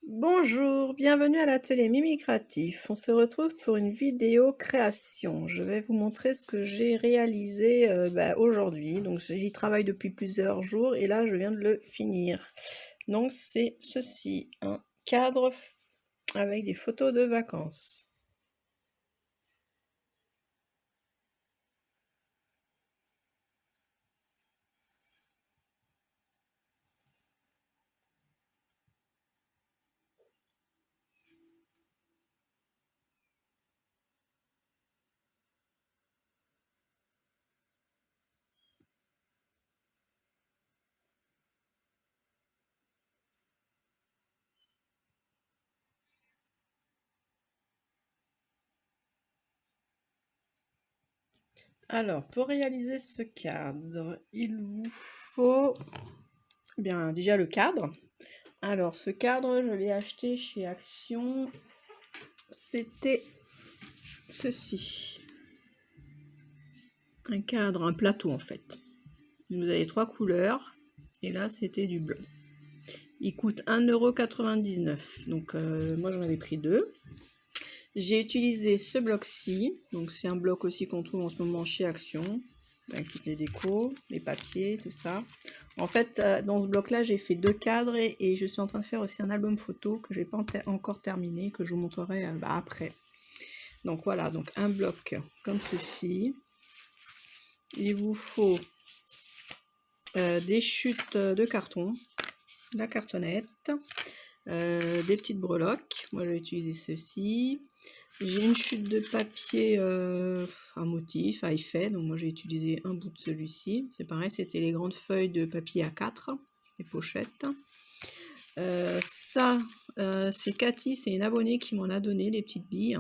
Bonjour, bienvenue à l'atelier Mimicratif. On se retrouve pour une vidéo création. Je vais vous montrer ce que j'ai réalisé aujourd'hui. Donc j'y travaille depuis plusieurs jours et là je viens de le finir. Donc c'est ceci, un cadre avec des photos de vacances. Alors pour réaliser ce cadre, il vous faut bien déjà le cadre. Alors ce cadre, je l'ai acheté chez Action. C'était ceci. Un cadre, un plateau en fait. Vous avez 3 couleurs. Et là, c'était du blanc. Il coûte 1,99 €. Donc, moi, j'en avais pris 2. J'ai utilisé ce bloc-ci. Donc, c'est un bloc aussi qu'on trouve en ce moment chez Action. Avec toutes les décos, les papiers, tout ça. En fait, dans ce bloc-là, j'ai fait 2 cadres et je suis en train de faire aussi un album photo que je n'ai pas encore terminé, que je vous montrerai après. Donc, voilà. Donc, un bloc comme ceci. Il vous faut des chutes de carton, la cartonnette, des petites breloques. Moi, j'ai utilisé ceci. J'ai une chute de papier un motif à effet, donc moi j'ai utilisé un bout de celui-ci. C'est pareil, c'était les grandes feuilles de papier A4, les pochettes. Ça, c'est Cathy, c'est une abonnée qui m'en a donné des petites billes.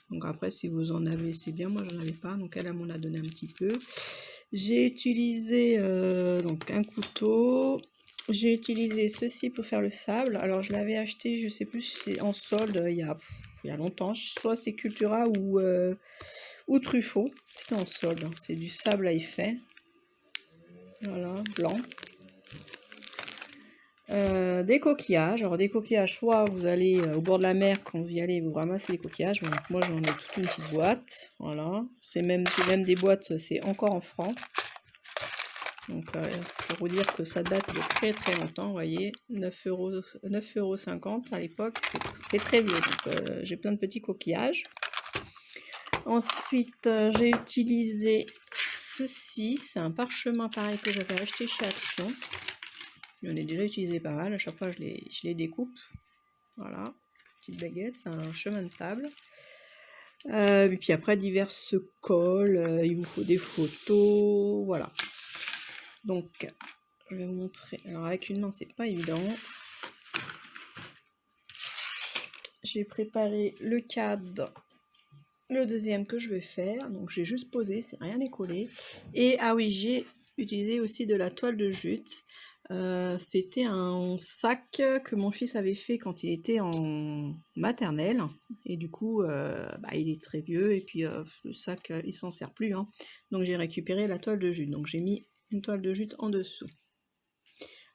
Donc après, si vous en avez, c'est bien. Moi, j'en avais pas, donc elle m'en a donné un petit peu. J'ai utilisé donc un couteau. J'ai utilisé ceci pour faire le sable. Alors, je l'avais acheté, je sais plus, c'est en solde il y a longtemps. Soit c'est Cultura ou Truffaut. C'était en solde. C'est du sable à effet. Voilà, blanc. Des coquillages. Alors des coquillages, soit vous allez au bord de la mer, quand vous y allez, vous ramassez les coquillages. Donc, moi j'en ai toute une petite boîte. Voilà. C'est même des boîtes, c'est encore en francs. Donc pour vous dire que ça date de très très longtemps, vous voyez, 9,50 € à l'époque, c'est très vieux. Donc j'ai plein de petits coquillages. Ensuite, j'ai utilisé ceci, c'est un parchemin pareil que j'avais acheté chez Action. J'en ai déjà utilisé pas mal, à chaque fois je les découpe. Voilà, petite baguette, c'est un chemin de table. Et puis après, diverses colles, il vous faut des photos, voilà. Donc, je vais vous montrer. Alors, avec une main, c'est pas évident. J'ai préparé le cadre, le deuxième que je vais faire. Donc, j'ai juste posé, c'est rien n'est collé. Et, ah oui, j'ai utilisé aussi de la toile de jute. C'était un sac que mon fils avait fait quand il était en maternelle. Et du coup, il est très vieux. Et puis, le sac, il s'en sert plus. Hein. Donc, j'ai récupéré la toile de jute. Donc, j'ai mis une toile de jute en dessous.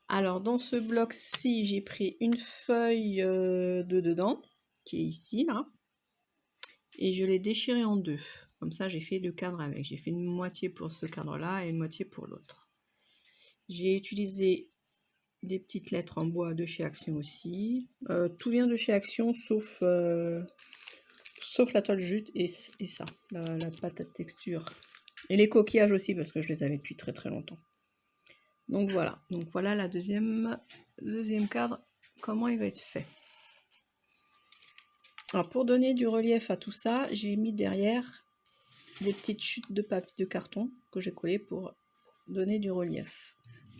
Alors, dans ce bloc-ci, j'ai pris une feuille de dedans, qui est ici, là, et je l'ai déchirée en deux. Comme ça, j'ai fait le cadre avec. J'ai fait une moitié pour ce cadre-là et une moitié pour l'autre. J'ai utilisé des petites lettres en bois de chez Action aussi. Tout vient de chez Action, sauf la toile jute et ça, la pâte à texture. Et les coquillages aussi, parce que je les avais depuis très très longtemps. Donc voilà la deuxième cadre, comment il va être fait. Alors pour donner du relief à tout ça, j'ai mis derrière des petites chutes de papier de carton que j'ai collées pour donner du relief.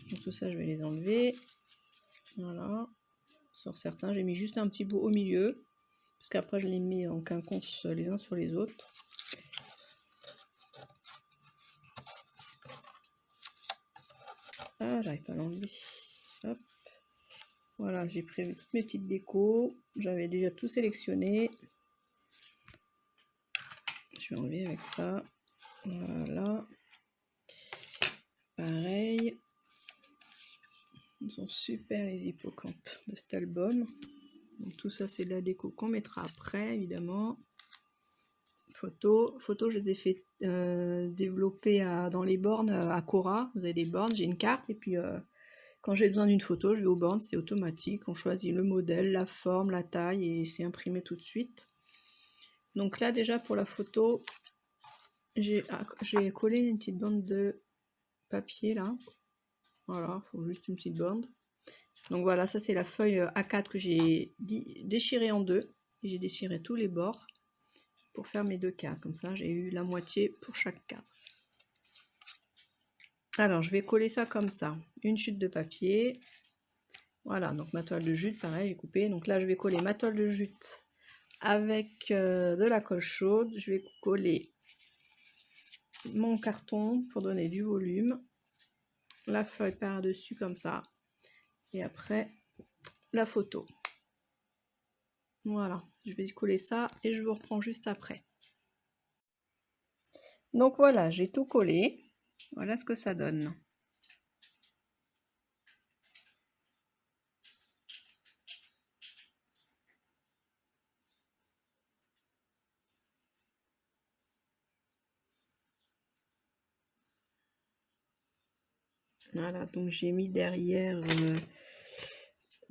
Donc tout ça je vais les enlever. Voilà. Sur certains, j'ai mis juste un petit bout au milieu, parce qu'après je les mets en quinconce les uns sur les autres. Ah, j'arrive pas à l'enlever. Hop. Voilà, j'ai prévu toutes mes petites décos. J'avais déjà tout sélectionné. Je vais enlever avec ça. Voilà. Pareil. Ils sont super les hippocampes de cet album. Donc tout ça c'est de la déco qu'on mettra après évidemment. Photos, je les ai fait développer dans les bornes à Cora. Vous avez des bornes, j'ai une carte et puis quand j'ai besoin d'une photo, je vais aux bornes, c'est automatique. On choisit le modèle, la forme, la taille et c'est imprimé tout de suite. Donc là déjà pour la photo, j'ai collé une petite bande de papier là. Voilà, il faut juste une petite bande. Donc voilà, ça c'est la feuille A4 que j'ai déchirée en deux. J'ai déchiré tous les bords pour faire mes deux cadres. Comme ça, j'ai eu la moitié pour chaque cadre. Alors, je vais coller ça comme ça. Une chute de papier. Voilà, donc ma toile de jute, pareil, j'ai coupé. Donc là, je vais coller ma toile de jute avec de la colle chaude. Je vais coller mon carton pour donner du volume. La feuille par-dessus comme ça. Et après, la photo. Voilà, je vais coller ça et je vous reprends juste après. Donc voilà, j'ai tout collé. Voilà ce que ça donne. Voilà, donc j'ai mis derrière, je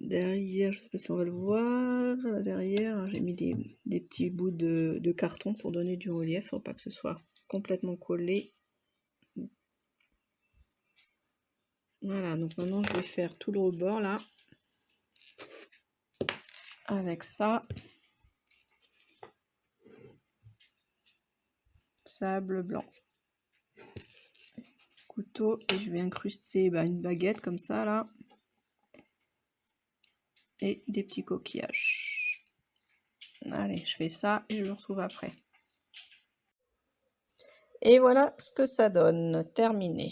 sais pas si on va le voir, derrière, j'ai mis des petits bouts de carton pour donner du relief, faut pas que ce soit complètement collé. Voilà, donc maintenant je vais faire tout le rebord là, avec ça. Sable blanc. Couteau, et je vais incruster une baguette comme ça là. Et des petits coquillages. Allez, je fais ça et je me retrouve après. Et voilà ce que ça donne, terminé.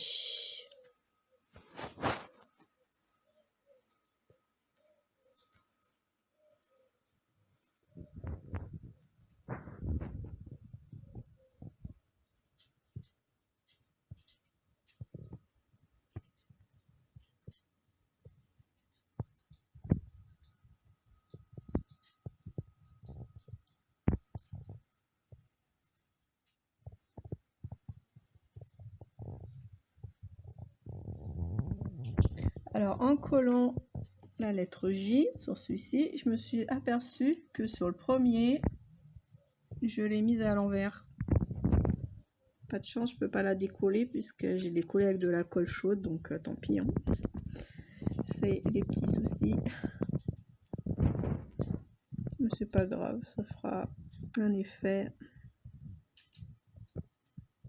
Alors en collant la lettre J sur celui-ci, je me suis aperçue que sur le premier, je l'ai mise à l'envers. Pas de chance, je peux pas la décoller puisque j'ai décollé avec de la colle chaude, donc tant pis. Hein. C'est les petits soucis. Mais c'est pas grave, ça fera un effet.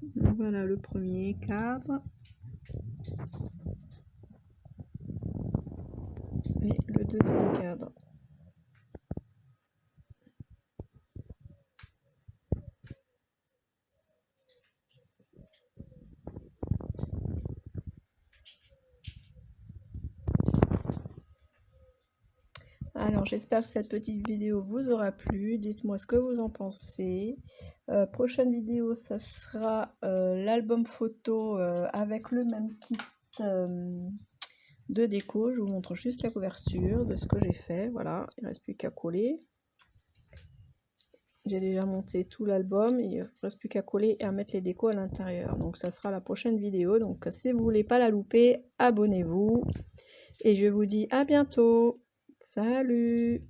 Donc voilà le premier cadre. Et le deuxième cadre. Alors j'espère que cette petite vidéo vous aura plu, dites-moi ce que vous en pensez. Prochaine vidéo, ça sera l'album photo avec le même kit de déco. Je vous montre juste la couverture de ce que j'ai fait, voilà, il ne reste plus qu'à coller. J'ai déjà monté tout l'album, il ne reste plus qu'à coller et à mettre les décos à l'intérieur. Donc ça sera la prochaine vidéo, donc si vous ne voulez pas la louper, abonnez-vous. Et je vous dis à bientôt. Salut!